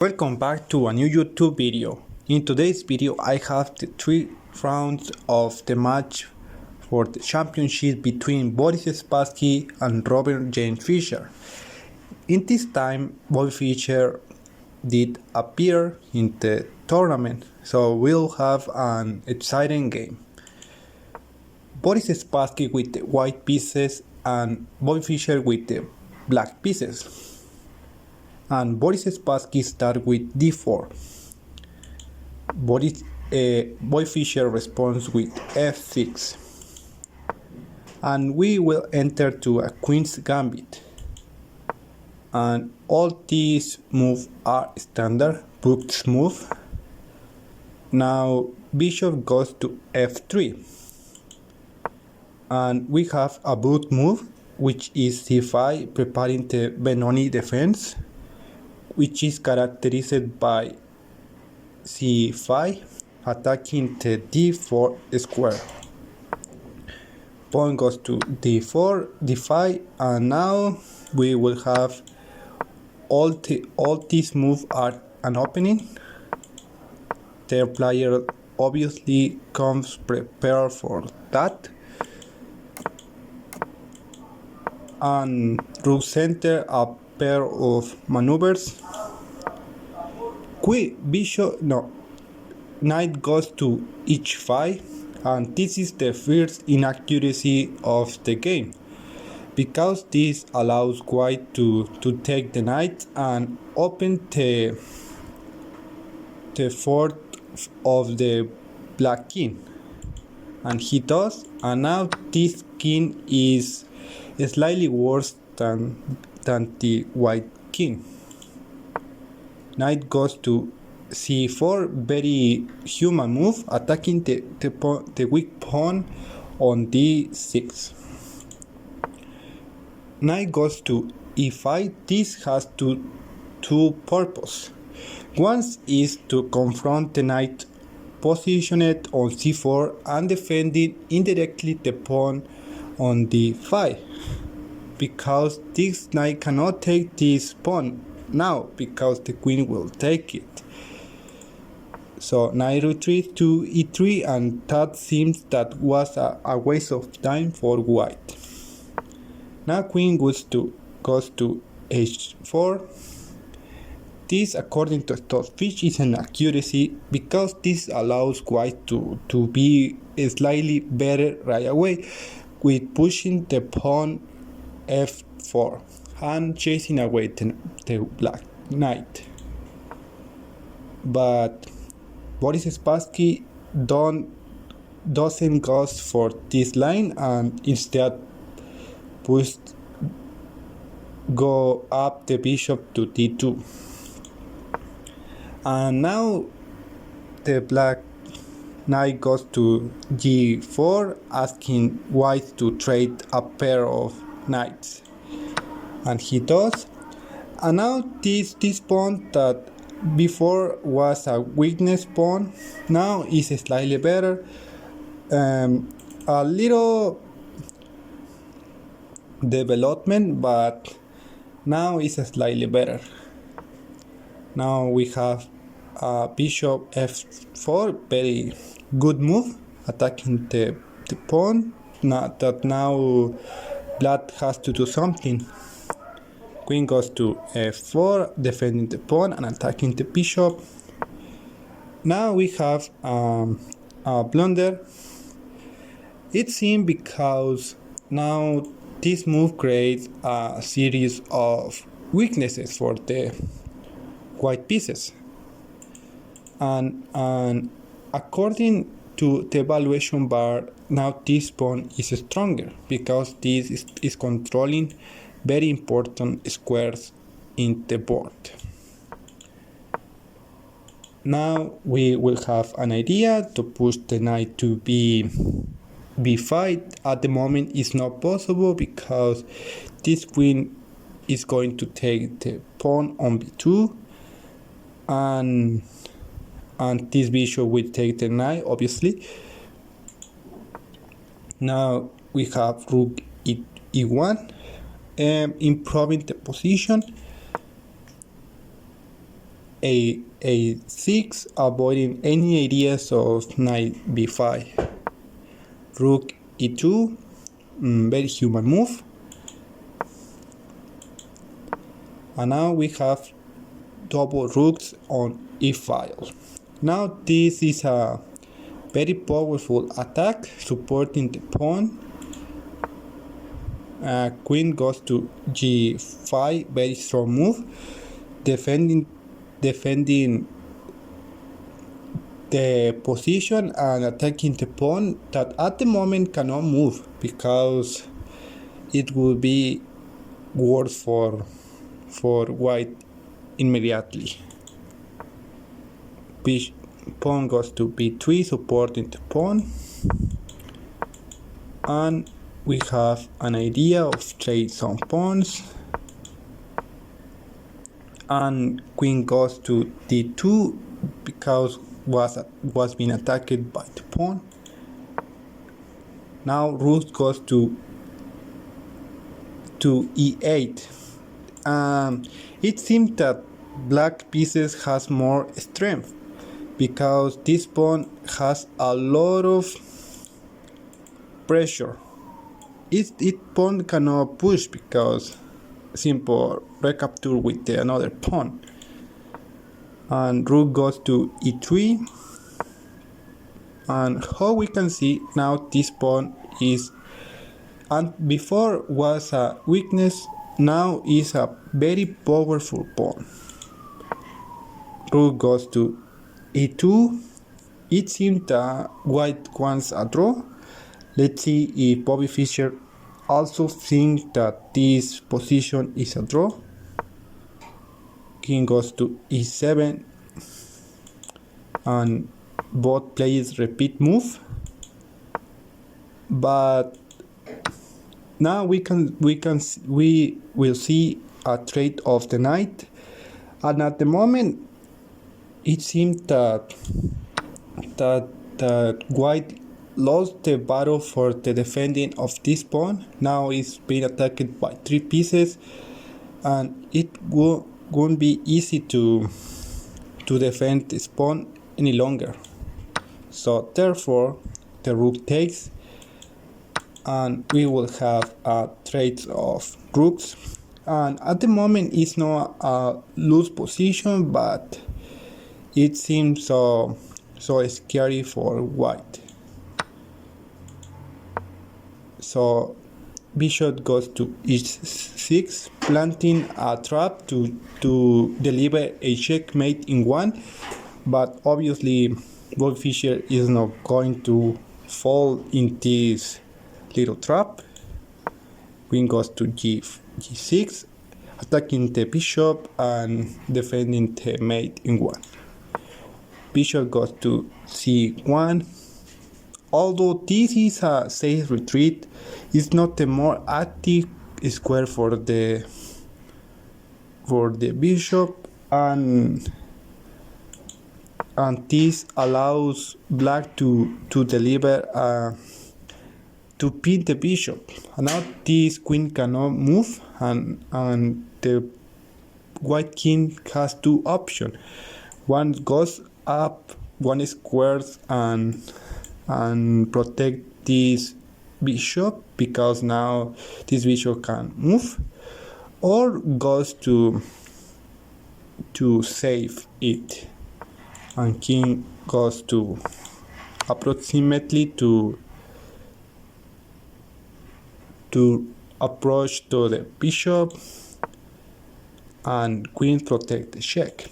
Welcome back to a new YouTube video. In today's video I have the 3 rounds of the match for the championship between Boris Spassky and Robert James Fischer. In this time Boris Fischer did appear in the tournament, so we'll have an exciting game. Boris Spassky with the white pieces and Boris Fischer with the black pieces. And Boris Spassky start with d4. Boris Fischer responds with f6. And we will enter to a queen's gambit. And all these moves are standard booked move. Now bishop goes to f3. And we have a boot move, which is c5, preparing the Benoni defense, which is characterized by c5 attacking the d4 square. Pawn goes to d4, d5, and now we will have all these moves are an opening. The player obviously comes prepared for that. And rook center a pair of maneuvers. Knight goes to h5, and this is the first inaccuracy of the game, because this allows white to take the knight and open the fort of the black king, and he does, and now this king is slightly worse than the white king. Knight goes to c4, very human move, attacking the weak pawn on d6. Knight goes to e5. This has two purposes. One is to confront the knight positioned on c4 and defending indirectly the pawn on d5, because this knight cannot take this pawn now because the queen will take it. So knight retreats to e3, and that seems that was a waste of time for white. Now queen goes to h4. This, according to stockfish, is an accuracy, because this allows white to be slightly better right away with pushing the pawn f4 and chasing away the black knight. But Boris Spassky doesn't go for this line, and instead go up the bishop to d2. And now the black knight goes to g4, asking white to trade a pair of knights, and he does. And now this pawn that before was a weakness pawn now is slightly better, a little development, but now is slightly better. Now we have bishop f4, very good move, attacking the pawn. Now black has to do something. Queen goes to f4, defending the pawn and attacking the bishop. Now we have a blunder. It seems because now this move creates a series of weaknesses for the white pieces. And according to the evaluation bar, now this pawn is stronger because this is controlling very important squares in the board. Now we will have an idea to push the knight to b5. At the moment it's not possible because this queen is going to take the pawn on b2, and this bishop will take the knight, obviously. Now we have rook e1, improving the position. a6, avoiding any ideas of knight b5. Rook e2, very human move. And now we have double rooks on e file. Now this is a very powerful attack supporting the pawn. Queen goes to g5, very strong move, defending the position and attacking the pawn that at the moment cannot move because it will be worse for white immediately. Pawn goes to b3, supporting the pawn, and we have an idea of trade some pawns. And queen goes to d2 because was being attacked by the pawn. Now rook goes to e8. It seems that black pieces has more strength because this pawn has a lot of pressure. Its pawn cannot push because simple recapture with another pawn. And rook goes to e3, and how we can see now this pawn is, and before was a weakness, now is a very powerful pawn. Rook goes to e2. It seems that white wants a draw. Let's see if Bobby Fischer also thinks that this position is a draw. King goes to e7, and both players repeat move. But now we will see a trade of the knight, and at the moment it seems that white lost the battle for the defending of this pawn. Now it's being attacked by 3 pieces, and it won't be easy to defend this pawn any longer. So therefore the rook takes, and we will have a trade of rooks. And at the moment it's not a loose position, but it seems so scary for white. So bishop goes to h6, planting a trap to deliver a checkmate in one, but obviously Boris Fischer is not going to fall in this little trap. Queen goes to g6, attacking the bishop and defending the mate in one. Bishop goes to c1. Although this is a safe retreat, it's not the more active square for the bishop, and this allows black to deliver to pin the bishop. And now this queen cannot move, and the white king has 2 options. One goes up, one squares and protect this bishop because now this bishop can move, or goes to save it, and king goes to approximately to approach to the bishop, and queen protect the check.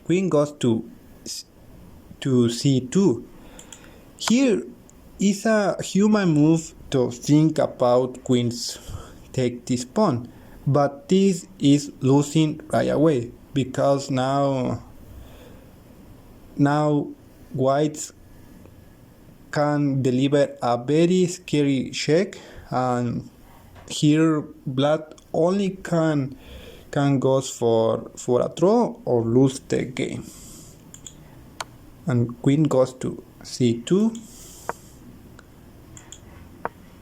Queen goes to c2. Here is a human move to think about queens take this pawn, but this is losing right away because now whites can deliver a very scary check, and here black only can go for a draw or lose the game. And queen goes to c2,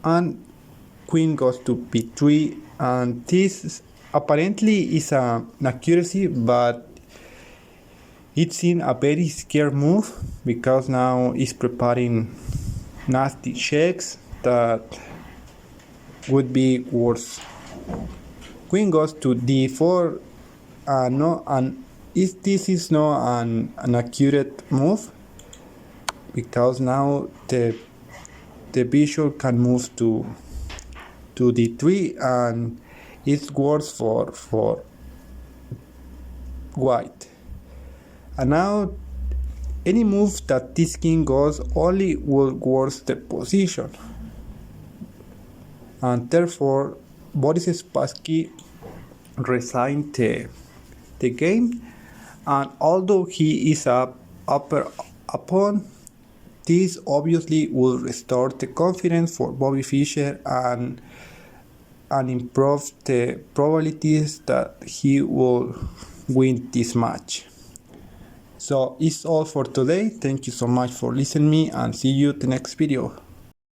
and queen goes to b3, and this apparently is an accuracy, but It's in a very scared move because now he's preparing nasty checks that would be worse. Queen goes to d4, this is not an accurate move because now the bishop can move to d3 and it's worse for white. And now any move that this king goes only will worsen the position. And therefore Boris Spassky resigned the game, and although he is a upper opponent, this obviously will restore the confidence for Bobby Fischer and improve the probabilities that he will win this match. So it's all for today. Thank you so much for listening to me and see you in the next video.